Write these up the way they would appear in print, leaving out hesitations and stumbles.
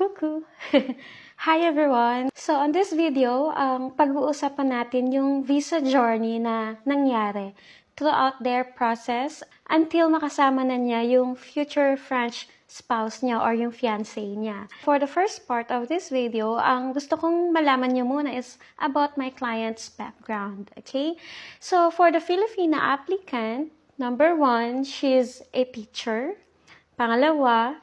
Cuckoo! Hi everyone! So on this video, pag-uusapan natin yung visa journey na nangyari throughout their process until makasama na niya yung future French spouse niya or yung fiancé niya. For the first part of this video, ang gusto kong malaman niyo muna is about my client's background. Okay? So for the Filipina applicant, number 1, she's a teacher. Pangalawa,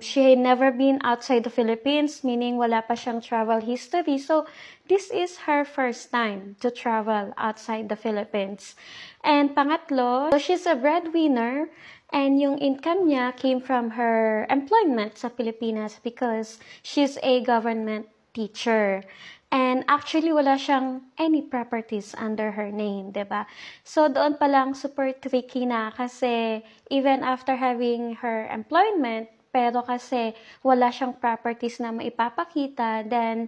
she had never been outside the Philippines, meaning wala pa siyang travel history. So, this is her first time to travel outside the Philippines. And pangatlo, she's a breadwinner and yung income niya came from her employment sa Pilipinas because she's a government teacher. And actually, wala siyang any properties under her name, diba? So, doon pa lang super tricky na kasi even after having her employment, pero kasi wala siyang properties na maipapakita, then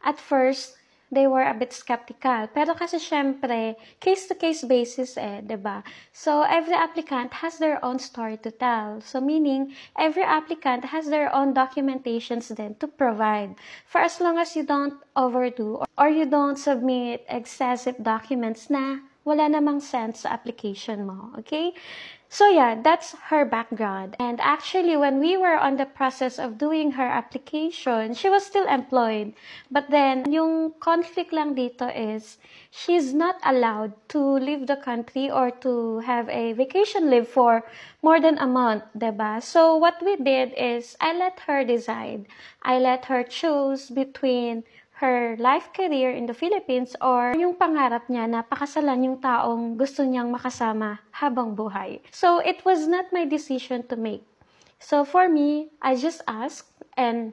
at first, they were a bit skeptical. Pero kasi syempre, case-to-case basis diba? So, every applicant has their own story to tell. So, meaning, every applicant has their own documentations then to provide. For as long as you don't overdo or you don't submit excessive documents na wala namang sense sa application mo. Okay? So yeah, that's her background. And actually, when we were on the process of doing her application, she was still employed. But then, yung conflict lang dito is, she's not allowed to leave the country or to have a vacation leave for more than a month, diba? So what we did is, I let her decide. I let her choose between her life career in the Philippines or yung pangarap niya na pakasalan yung taong gusto niyang makasama habang buhay. So, it was not my decision to make. So, for me, I just asked and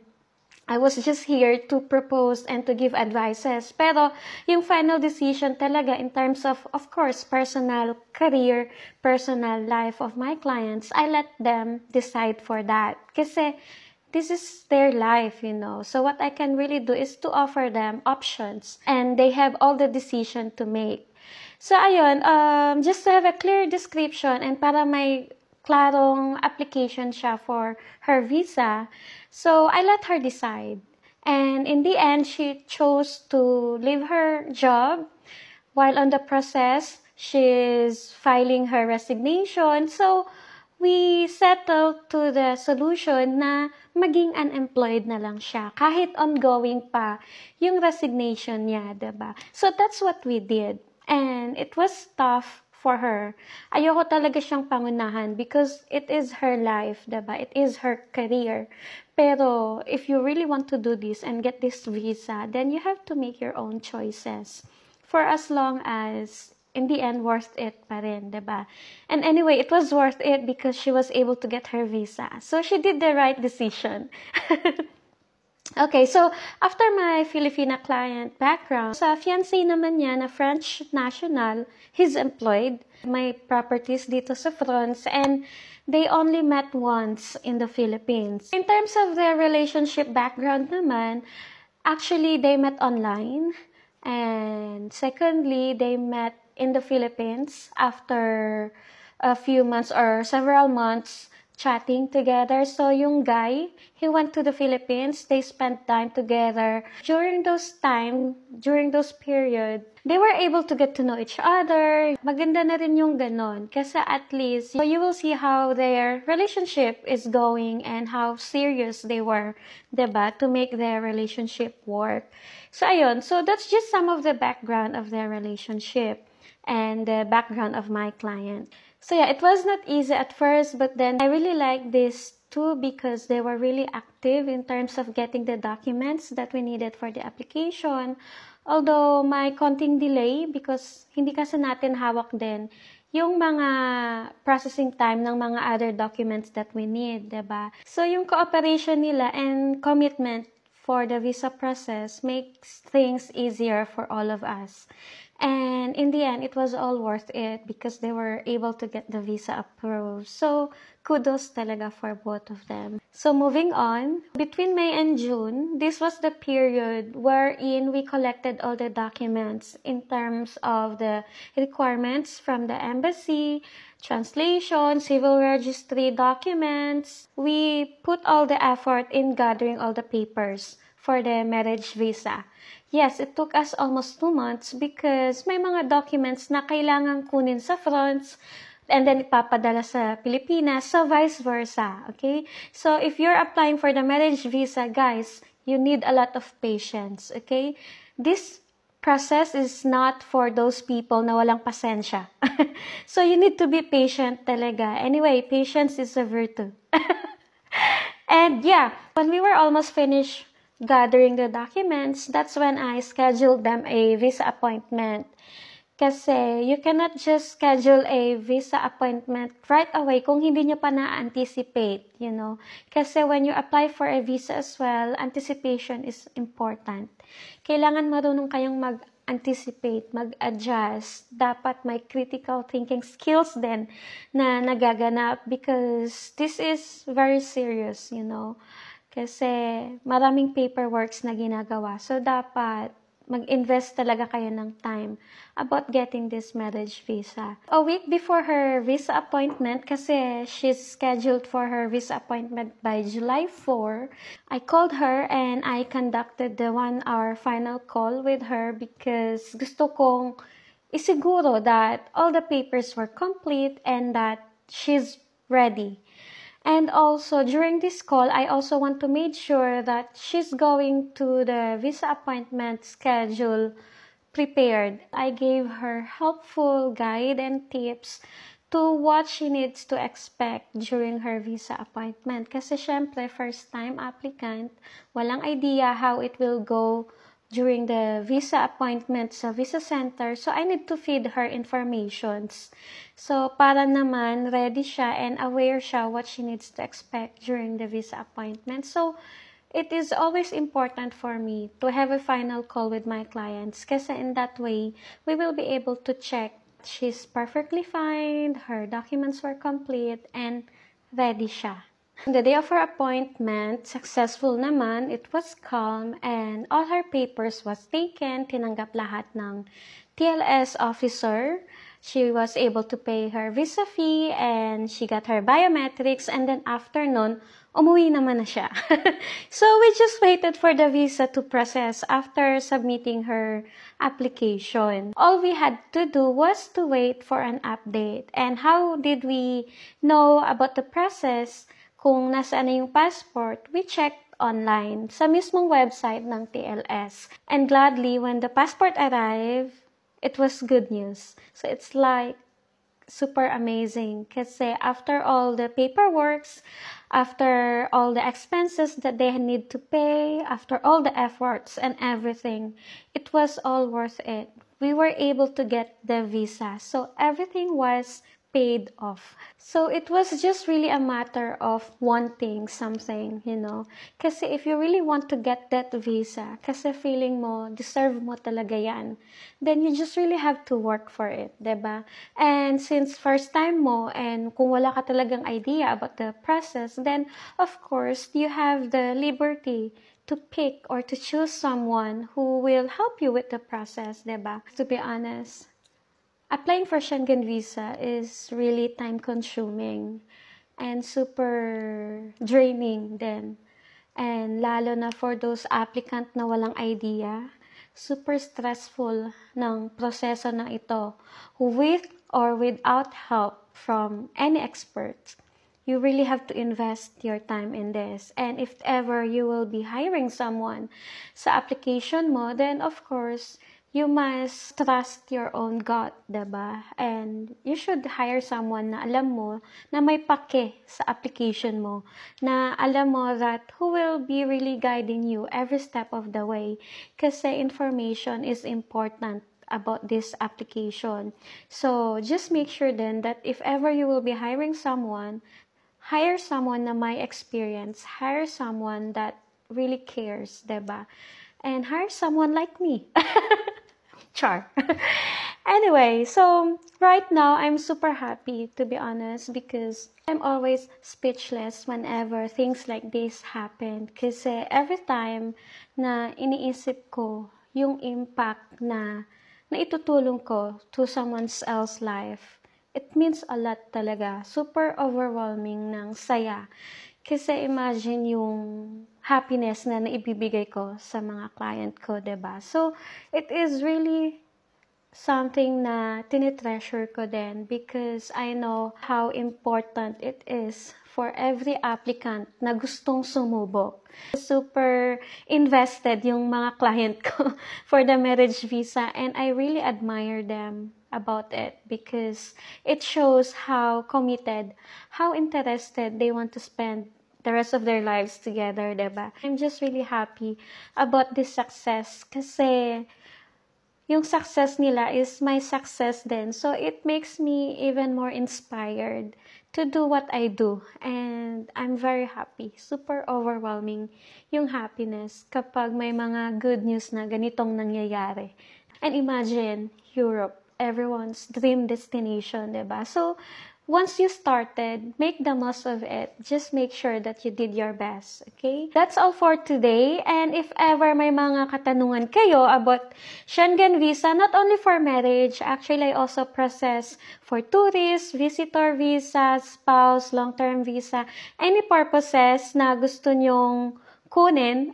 I was just here to propose and to give advices. Pero, yung final decision talaga in terms of course, personal career, personal life of my clients, I let them decide for that. Kasi, this is their life, you know. So what I can really do is to offer them options and they have all the decision to make. So ayun, just to have a clear description and para may klarong application siya for her visa, so I let her decide. And in the end, she chose to leave her job while on the process, she's filing her resignation. So, we settled to the solution na maging unemployed na lang siya kahit ongoing pa yung resignation niya, diba? So that's what we did. And it was tough for her. Ayoko talaga siyang pangunahan because it is her life, diba? It is her career. Pero if you really want to do this and get this visa, then you have to make your own choices for as long as in the end, worth it pa rin, diba? And anyway, it was worth it because she was able to get her visa. So, she did the right decision. Okay, so, after my Filipina client background, sa fiancé naman niya na French national, he's employed. May properties dito sa France and they only met once in the Philippines. In terms of their relationship background naman, actually, they met online. And secondly, they met in the Philippines after a few months or several months chatting together. So yung guy, he went to the Philippines. They spent time together. During those period, they were able to get to know each other. Maganda na rin yung ganon. Kasi at least, you will see how their relationship is going and how serious they were, diba? To make their relationship work. So ayun, so that's just some of the background of their relationship and the background of my client. So yeah, it was not easy at first, but then I really like this too because they were really active in terms of getting the documents that we needed for the application. Although may konting delay because hindi kasi natin hawak din yung mga processing time ng mga other documents that we need, diba? So yung cooperation nila and commitment for the visa process makes things easier for all of us. And in the end, it was all worth it because they were able to get the visa approved. So, kudos talaga for both of them. So, moving on, between May and June, this was the period wherein we collected all the documents in terms of the requirements from the embassy, translation, civil registry documents. We put all the effort in gathering all the papers for the marriage visa. Yes, it took us almost 2 months because may mga documents na kailangan kunin sa France and then ipapadala sa Pilipinas, so vice versa, okay? So, if you're applying for the marriage visa, guys, you need a lot of patience, okay? This process is not for those people na walang pasensya. So, you need to be patient talaga. Anyway, patience is a virtue. And yeah, when we were almost finished gathering the documents, that's when I scheduled them a visa appointment. Kasi you cannot just schedule a visa appointment right away kung hindi nyo pa na-anticipate, you know. Kasi when you apply for a visa as well, anticipation is important. Kailangan marunong kayong mag-anticipate, mag-adjust. Dapat may critical thinking skills din na nagaganap because this is very serious, you know. Kasi maraming paperworks na ginagawa. So, dapat mag-invest talaga kayo ng time about getting this marriage visa. A week before her visa appointment, kasi she's scheduled for her visa appointment by July 4, I called her and I conducted the 1-hour final call with her because gusto kong isiguro that all the papers were complete and that she's ready. And also, during this call, I also want to make sure that she's going to the visa appointment schedule prepared. I gave her helpful guide and tips to what she needs to expect during her visa appointment. Kasi syempre, first-time applicant, walang idea how it will go during the visa appointment sa visa center. So, I need to feed her informations. So, para naman ready siya and aware siya what she needs to expect during the visa appointment. So, it is always important for me to have a final call with my clients kasi in that way, we will be able to check she's perfectly fine, her documents were complete, and ready siya. On the day of her appointment, successful naman, it was calm, and all her papers was taken, tinanggap lahat ng TLS officer. She was able to pay her visa fee, and she got her biometrics, and then after nun, umuwi naman na siya. So, we just waited for the visa to process after submitting her application. All we had to do was to wait for an update. And how did we know about the process? Kung nasaan na yung passport, we checked online sa mismong website ng TLS. And gladly, when the passport arrived, it was good news. So it's like super amazing kasi after all the paperworks, after all the expenses that they need to pay, after all the efforts and everything, it was all worth it. We were able to get the visa. So everything was paid off. So it was just really a matter of wanting something, you know. Kasi if you really want to get that visa, kasi feeling mo, deserve mo talaga yan, then you just really have to work for it, diba? And since first time mo, and kung wala ka talagang idea about the process, then of course, you have the liberty to pick or to choose someone who will help you with the process, diba? To be honest, applying for Schengen visa is really time-consuming and super draining din. And lalo na for those applicant na walang idea, super stressful ng proseso na ito. With or without help from any expert, you really have to invest your time in this. And if ever you will be hiring someone sa application mo, then of course, you must trust your own gut, diba? And you should hire someone na alam mo na may pake sa application mo, na alam mo that who will be really guiding you every step of the way. Kasi information is important about this application. So, just make sure then that if ever you will be hiring someone, hire someone na may experience, hire someone that really cares, diba? And hire someone like me. Char. Anyway, so right now I'm super happy, to be honest, because I'm always speechless whenever things like this happen. Kasi every time na iniisip ko yung impact na itutulong ko to someone else's life, it means a lot talaga. Super overwhelming ng saya. Kasi imagine yung happiness na naibibigay ko sa mga client ko, 'di ba? So, it is really something na tinitreasure ko din because I know how important it is for every applicant na gustong sumubok. Super invested yung mga client ko for the marriage visa, and I really admire them about it because it shows how committed, how interested they want to spend the rest of their lives together, diba? I'm just really happy about this success kasi yung success nila is my success din. So, it makes me even more inspired to do what I do. And I'm very happy. Super overwhelming yung happiness kapag may mga good news na ganitong nangyayari. And imagine, Europe, everyone's dream destination, diba? So, once you started, make the most of it. Just make sure that you did your best, okay? That's all for today. And if ever may mga katanungan kayo about Schengen visa, not only for marriage, actually I also process for tourist, visitor visa, spouse, long-term visa, any purposes na gusto nyong kunin,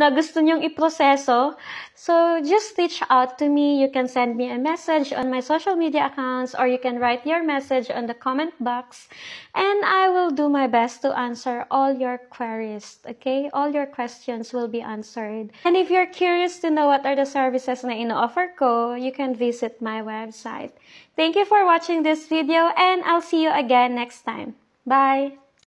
na gusto nyong iproseso. So, just reach out to me. You can send me a message on my social media accounts, or you can write your message on the comment box, and I will do my best to answer all your queries, okay? All your questions will be answered. And if you're curious to know what are the services na ino-offer ko, you can visit my website. Thank you for watching this video, and I'll see you again next time. Bye!